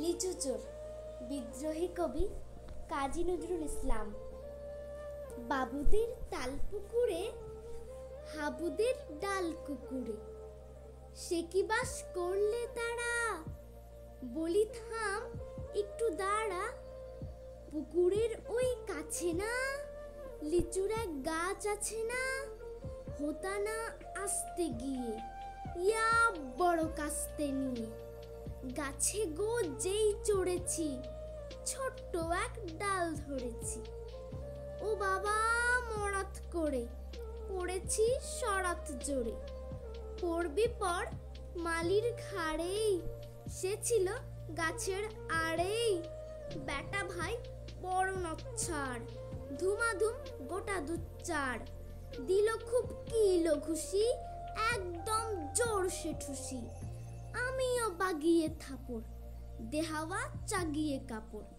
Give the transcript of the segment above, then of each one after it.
লিচু চোর, বিদ্রোহী কবি কাজী নজরুল ইসলাম। বাবুদের তাল পুকুরে, হাবুদের ডাল কুকুরে, সে কি বাস করলে তারা? বলি থাম একটু দাঁড়া, পুকুরের ওই কাছে না লিচুর এক গাছ আছে না? হোতা না আসতে গিয়ে ইয়া বড় কাস্তে নিয়ে, গাছে গো যেই চড়েছি ছোট্ট এক ডাল ধরেছি। ও বাবা মরাত করে পড়েছি সরাত জোরে, পড়বি পর মালির ঘাড়েই, সে ছিল গাছের আড়েই। বেটা ভাই বড় নচ্ছাড়, ধুমাধুম গোটা দুচ্চার, দিল খুব কিলো ঘুষি একদম জোর সে ঠুসি। আমিও বাগিয়ে থাপড়, দেহাওয়া চাগিয়ে কাপড়,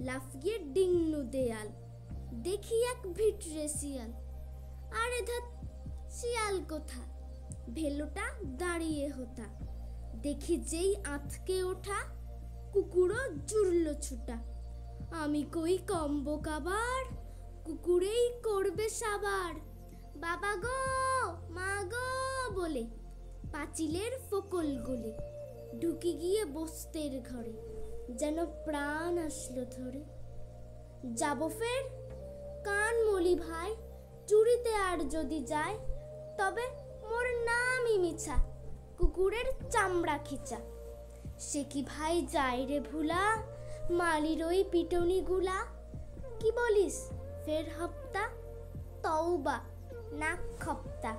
লাফিয়ে ডিংনু দেয়াল, দেখি এক ভিটরে শিয়াল। আরে ধ্যাৎ, শিয়াল কোথা, ভেলোটা দাঁড়িয়ে হোতা, দেখি যেই আঁতকে ওঠা কুকুরও জুড়ল ছুটা। আমি কই কম্ব কাবার, কুকুরেই করবে সাবার। বাবা গো মা গো বলে পাঁচিলের ফোকল গলে ঢুকি গিয়ে বস্তের ঘরে, যেন প্রাণ আসলো ধরে। যাব ফের কান মলি ভাই, চুরিতে আর যদি যায়, তবে মোর নামই মিছা, কুকুরের চামড়া খিচা। সে কি ভাই যায় রে ভুলা, মালির ওই পিটনি গুলা। কি বলিস ফের হপ্তা, তওবা নাক খপ্তা।